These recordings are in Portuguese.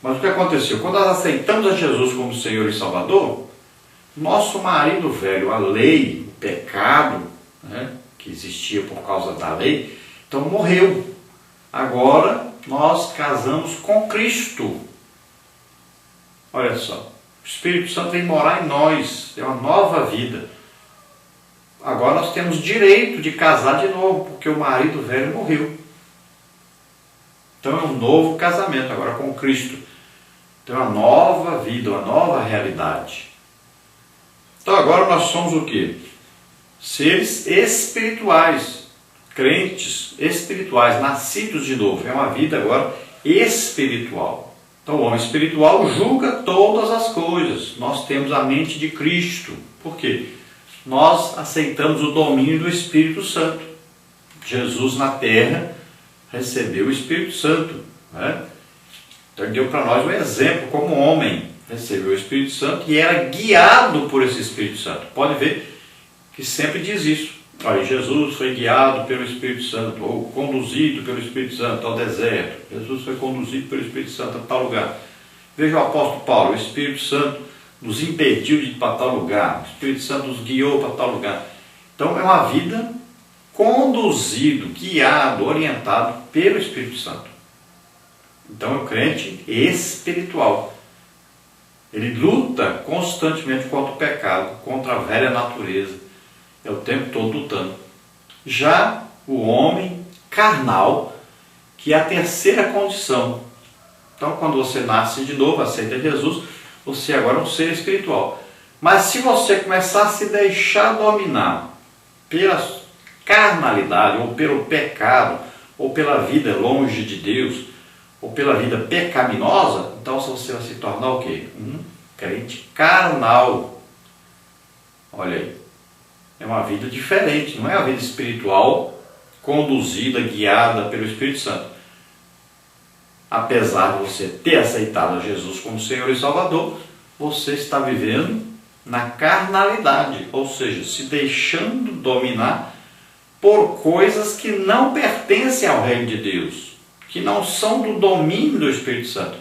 Mas o que aconteceu? Quando nós aceitamos a Jesus como Senhor e Salvador, nosso marido velho, a lei, o pecado, né, que existia por causa da lei, então morreu. Agora nós casamos com Cristo. Olha só, o Espírito Santo vem morar em nós, é uma nova vida. Agora nós temos direito de casar de novo, porque o marido velho morreu. Então é um novo casamento, agora com Cristo. Então é uma nova vida, uma nova realidade. Então agora nós somos o quê? Seres espirituais, crentes espirituais, nascidos de novo. É uma vida agora espiritual. Então o homem espiritual julga todas as coisas. Nós temos a mente de Cristo. Por quê? Nós aceitamos o domínio do Espírito Santo. Jesus na terra recebeu o Espírito Santo, né? Então ele deu para nós um exemplo, como homem recebeu o Espírito Santo e era guiado por esse Espírito Santo. Pode ver que sempre diz isso. Olha, Jesus foi guiado pelo Espírito Santo, ou conduzido pelo Espírito Santo ao deserto. Jesus foi conduzido pelo Espírito Santo a tal lugar. Veja o apóstolo Paulo, o Espírito Santo nos impediu de ir para tal lugar, o Espírito Santo nos guiou para tal lugar. Então é uma vida conduzido, guiado, orientado pelo Espírito Santo. Então é um crente espiritual. Ele luta constantemente contra o pecado, contra a velha natureza. É o tempo todo lutando. Já o homem carnal, que é a terceira condição. Então quando você nasce de novo, aceita Jesus, você agora é um ser espiritual. Mas se você começar a se deixar dominar pela carnalidade, ou pelo pecado, ou pela vida longe de Deus, ou pela vida pecaminosa, então você vai se tornar o quê? Um crente carnal. Olha aí. É uma vida diferente, não é uma vida espiritual, conduzida, guiada pelo Espírito Santo. Apesar de você ter aceitado a Jesus como Senhor e Salvador, você está vivendo na carnalidade, ou seja, se deixando dominar por coisas que não pertencem ao reino de Deus, que não são do domínio do Espírito Santo.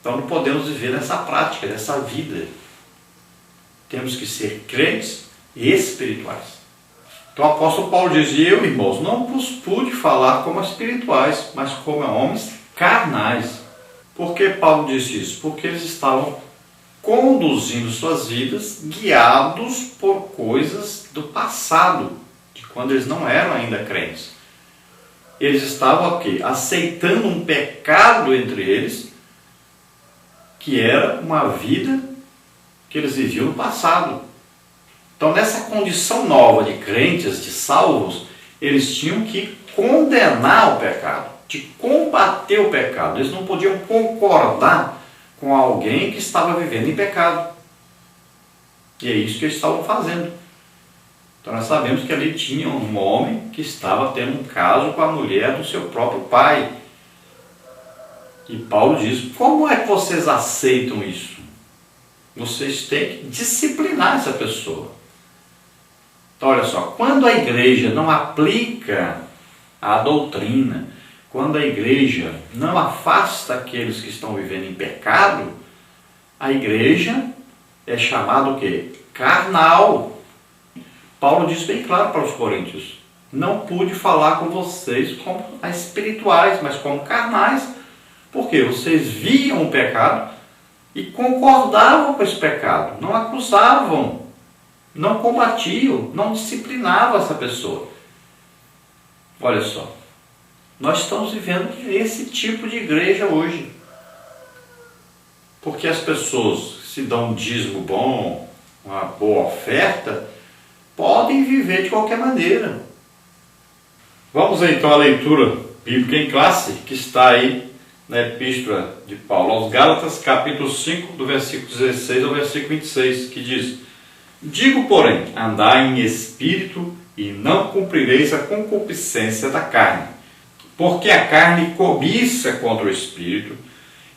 Então não podemos viver nessa prática, nessa vida. Temos que ser crentes espirituais. Então o apóstolo Paulo dizia: eu, irmãos, não vos pude falar como espirituais, mas como homens carnais. Por que Paulo disse isso? Porque eles estavam conduzindo suas vidas guiados por coisas do passado, de quando eles não eram ainda crentes. Eles estavam aqui aceitando um pecado entre eles, que era uma vida que eles viviam no passado. Então, nessa condição nova de crentes, de salvos, eles tinham que condenar o pecado, de combater o pecado. Eles não podiam concordar com alguém que estava vivendo em pecado. E é isso que eles estavam fazendo. Então nós sabemos que ali tinha um homem que estava tendo um caso com a mulher do seu próprio pai. E Paulo diz: como é que vocês aceitam isso? Vocês têm que disciplinar essa pessoa. Então olha só, quando a igreja não aplica a doutrina, quando a igreja não afasta aqueles que estão vivendo em pecado, a igreja é chamada o quê? Carnal. Paulo diz bem claro para os coríntios: não pude falar com vocês como espirituais, mas como carnais. Porque vocês viam o pecado e concordavam com esse pecado, não acusavam, não combatiam, não disciplinavam essa pessoa. Olha só, nós estamos vivendo esse tipo de igreja hoje. Porque as pessoas, se dão um dízimo bom, uma boa oferta, podem viver de qualquer maneira. Vamos então à leitura bíblica em classe, que está aí na Epístola de Paulo aos Gálatas, capítulo 5, do versículo 16 ao versículo 26, que diz: digo, porém, andai em espírito e não cumprireis a concupiscência da carne, porque a carne cobiça contra o espírito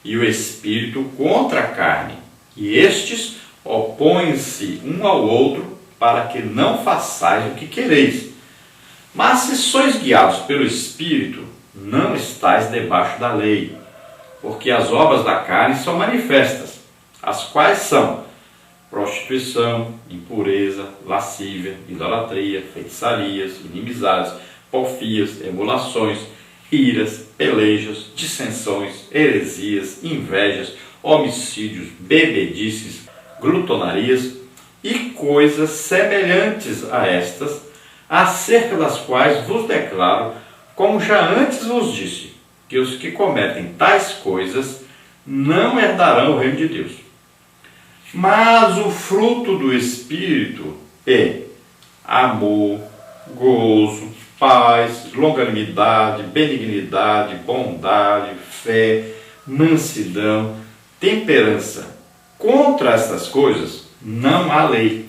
e o espírito contra a carne, e estes opõem-se um ao outro para que não façais o que quereis. Mas se sois guiados pelo espírito, não estáis debaixo da lei. porque as obras da carne são manifestas, as quais são prostituição, impureza, lascívia, idolatria, feitiçarias, inimizades, porfias, emulações, iras, pelejas, dissensões, heresias, invejas, homicídios, bebedices, glutonarias e coisas semelhantes a estas, acerca das quais vos declaro, como já antes vos disse, que os que cometem tais coisas não herdarão o reino de Deus. Mas o fruto do Espírito é amor, gozo, paz, longanimidade, benignidade, bondade, fé, mansidão, temperança. Contra estas coisas não há lei.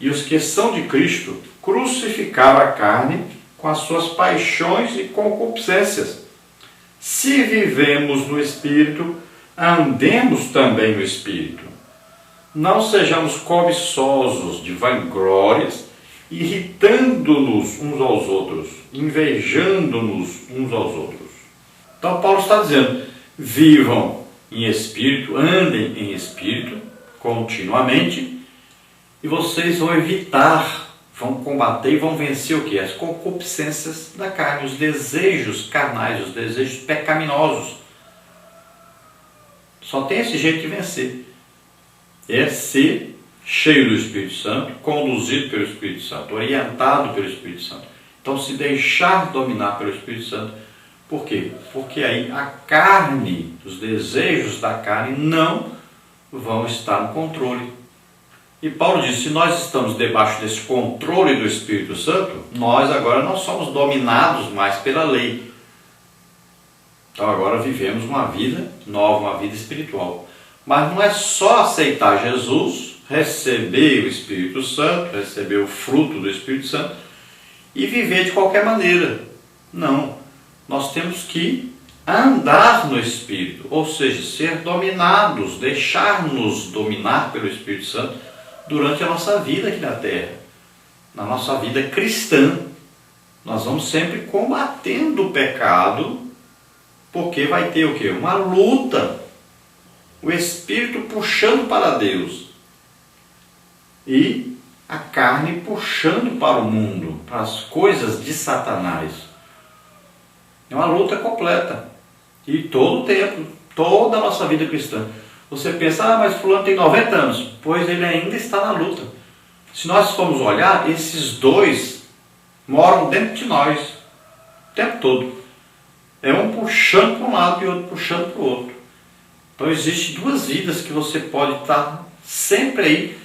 E os que são de Cristo crucificaram a carne com as suas paixões e concupiscências. Se vivemos no Espírito, andemos também no Espírito. Não sejamos cobiçosos de vanglórias, irritando-nos uns aos outros, invejando-nos uns aos outros. Então Paulo está dizendo, vivam em Espírito, andem em Espírito, continuamente, e vocês vão evitar, vão combater e vão vencer o que? As concupiscências da carne, os desejos carnais, os desejos pecaminosos. Só tem esse jeito de vencer. É ser cheio do Espírito Santo, conduzido pelo Espírito Santo, orientado pelo Espírito Santo. Então se deixar dominar pelo Espírito Santo. Por quê? Porque aí a carne, os desejos da carne não vão estar no controle. E Paulo diz, se nós estamos debaixo desse controle do Espírito Santo, nós agora não somos dominados mais pela lei. Então agora vivemos uma vida nova, uma vida espiritual. Mas não é só aceitar Jesus, receber o Espírito Santo, receber o fruto do Espírito Santo e viver de qualquer maneira. Não. Nós temos que andar no Espírito, ou seja, ser dominados, deixar-nos dominar pelo Espírito Santo durante a nossa vida aqui na Terra, na nossa vida cristã. Nós vamos sempre combatendo o pecado, porque vai ter o quê? Uma luta. O Espírito puxando para Deus e a carne puxando para o mundo, para as coisas de Satanás. É uma luta completa. E todo o tempo, toda a nossa vida cristã. Você pensa, mas fulano tem 90 anos. Pois ele ainda está na luta. Se nós formos olhar, esses dois moram dentro de nós o tempo todo. É um puxando para um lado e o outro puxando para o outro. Então existem duas vidas que você pode estar sempre aí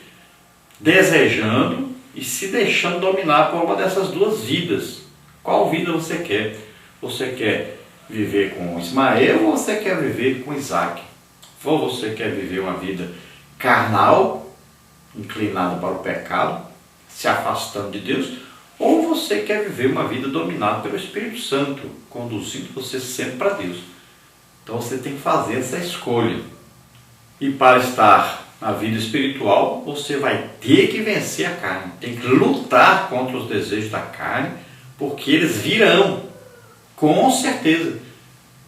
desejando e se deixando dominar por uma dessas duas vidas. Qual vida você quer? Você quer viver com Ismael ou você quer viver com Isaac? Ou você quer viver uma vida carnal, inclinada para o pecado, se afastando de Deus, ou você quer viver uma vida dominada pelo Espírito Santo, conduzindo você sempre para Deus. Então você tem que fazer essa escolha. E para estar na vida espiritual, você vai ter que vencer a carne. Tem que lutar contra os desejos da carne, porque eles virão, com certeza.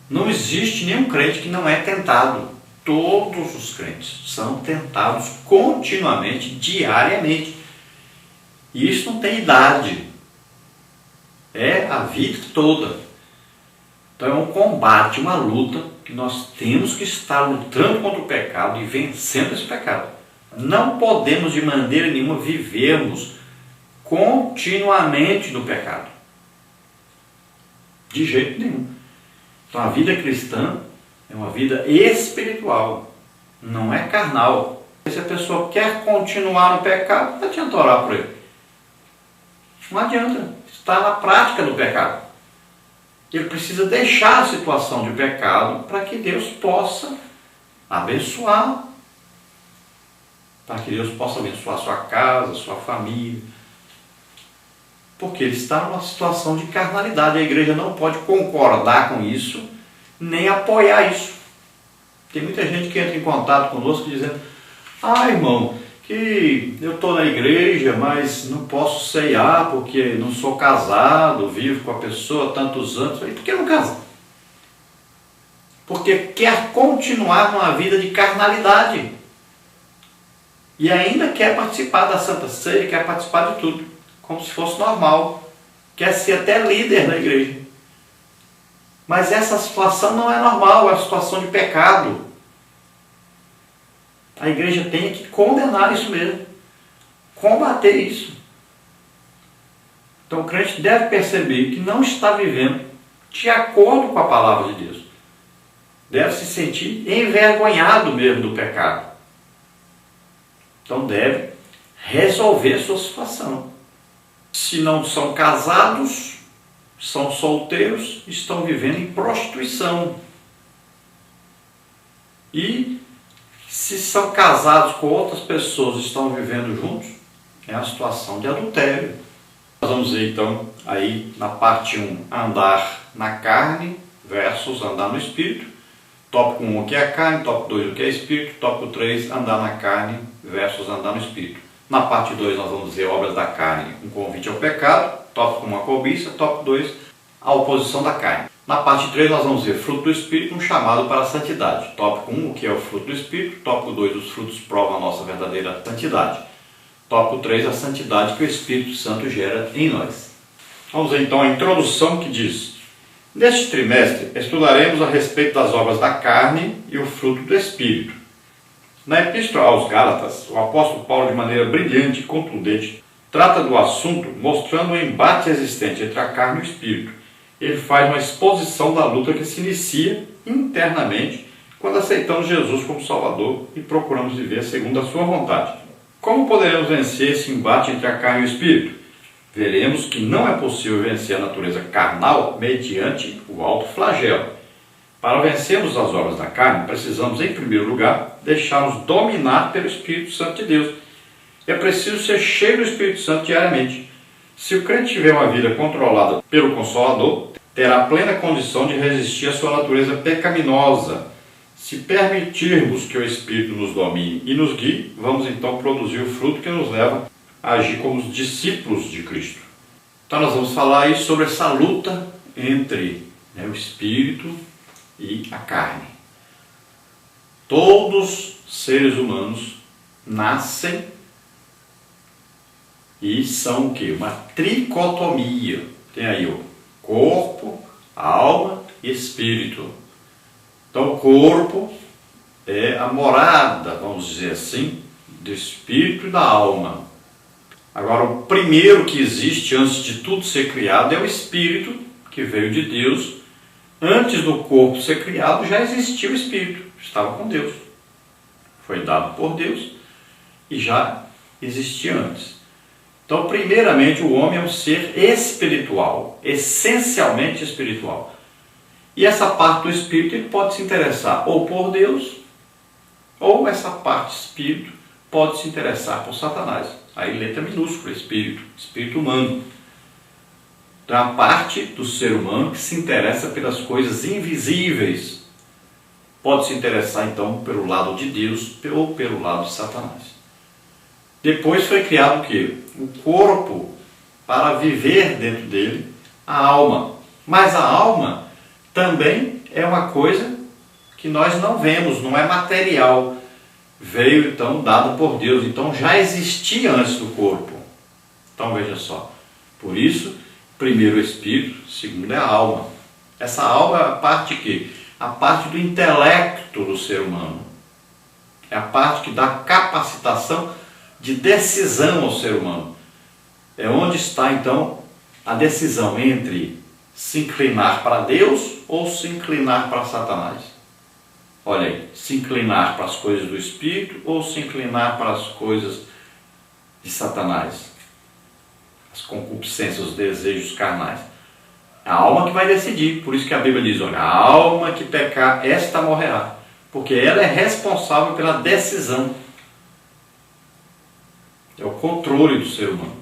Não existe nenhum crente que não é tentado. Todos os crentes são tentados continuamente, diariamente. E isso não tem idade. É a vida toda. Então é um combate, uma luta, que nós temos que estar lutando contra o pecado e vencendo esse pecado. Não podemos de maneira nenhuma vivermos continuamente no pecado. De jeito nenhum. Então a vida cristã é uma vida espiritual, não é carnal. Se a pessoa quer continuar no pecado, não adianta orar por ele. Não adianta, está na prática do pecado. Ele precisa deixar a situação de pecado para que Deus possa abençoar. Para que Deus possa abençoar sua casa, sua família. Porque ele está numa situação de carnalidade. A igreja não pode concordar com isso, nem apoiar isso. Tem muita gente que entra em contato conosco dizendo, irmão, que eu estou na igreja, mas não posso ceiar porque não sou casado, vivo com a pessoa há tantos anos. Eu falei, por que não casa? porque quer continuar numa vida de carnalidade. E ainda quer participar da Santa Ceia, quer participar de tudo, como se fosse normal. Quer ser até líder da igreja. Mas essa situação não é normal, é uma situação de pecado. A igreja tem que condenar isso mesmo, combater isso. Então o crente deve perceber que não está vivendo de acordo com a palavra de Deus. Deve se sentir envergonhado mesmo do pecado. Então deve resolver sua situação. Se não são casados, são solteiros, estão vivendo em prostituição. E se são casados com outras pessoas, estão vivendo juntos, é a situação de adultério. Nós vamos ver então aí na parte 1, andar na carne versus andar no espírito. Tópico 1, o que é carne, tópico 2, o que é espírito, tópico 3, andar na carne versus andar no espírito. Na parte 2 nós vamos ver obras da carne, um convite ao pecado, tópico 1, a cobiça, tópico 2, a oposição da carne. Na parte 3 nós vamos ver fruto do espírito, um chamado para a santidade. Tópico 1, o que é o fruto do espírito, tópico 2, os frutos provam a nossa verdadeira santidade. Tópico 3, a santidade que o Espírito Santo gera em nós. Vamos ver então a introdução que diz: neste trimestre estudaremos a respeito das obras da carne e o fruto do Espírito. Na Epístola aos Gálatas, o apóstolo Paulo, de maneira brilhante e contundente, trata do assunto mostrando o embate existente entre a carne e o Espírito. Ele faz uma exposição da luta que se inicia internamente quando aceitamos Jesus como Salvador e procuramos viver segundo a sua vontade. Como poderemos vencer esse embate entre a carne e o Espírito? Veremos que não é possível vencer a natureza carnal mediante o alto flagelo. Para vencermos as obras da carne, precisamos, em primeiro lugar, deixar-nos dominar pelo Espírito Santo de Deus. É preciso ser cheio do Espírito Santo diariamente. Se o crente tiver uma vida controlada pelo Consolador, terá plena condição de resistir à sua natureza pecaminosa. Se permitirmos que o Espírito nos domine e nos guie, vamos então produzir o fruto que nos leva a agir como os discípulos de Cristo. Então nós vamos falar aí sobre essa luta entre o Espírito e a carne. Todos os seres humanos nascem e são o quê? Uma tricotomia. Tem aí o corpo, alma e espírito. Então o corpo é a morada, vamos dizer assim, do espírito e da alma. Agora o primeiro que existe antes de tudo ser criado é o espírito, que veio de Deus. Antes do corpo ser criado já existia o espírito, estava com Deus. Foi dado por Deus e já existia antes. Então primeiramente o homem é um ser espiritual, essencialmente espiritual. E essa parte do espírito ele pode se interessar ou por Deus, ou essa parte espírito pode se interessar por Satanás. Aí letra minúscula, espírito, espírito humano. Então a parte do ser humano que se interessa pelas coisas invisíveis pode se interessar então pelo lado de Deus ou pelo lado de Satanás. Depois foi criado o quê? O corpo para viver dentro dele a alma. Mas a alma também é uma coisa que nós não vemos, não é material. Veio então dado por Deus, então já existia antes do corpo. Então veja só, por isso, primeiro o espírito, segundo é a alma. Essa alma é a parte que? A parte do intelecto do ser humano. É a parte que dá capacitação de decisão ao ser humano. É onde está então a decisão entre se inclinar para Deus ou se inclinar para Satanás. Olha aí, se inclinar para as coisas do Espírito ou se inclinar para as coisas de Satanás. As concupiscências, os desejos carnais. A alma que vai decidir, por isso que a Bíblia diz, olha, a alma que pecar, esta morrerá. Porque ela é responsável pela decisão. É o controle do ser humano.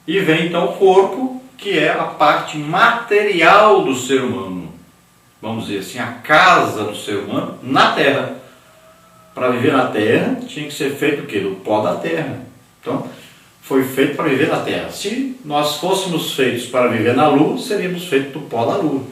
E vem então o corpo, que é a parte material do ser humano. Vamos dizer assim, a casa do ser humano na terra. Para viver na terra, tinha que ser feito o quê? Do pó da terra. Então, foi feito para viver na terra. Se nós fôssemos feitos para viver na lua, seríamos feitos do pó da lua.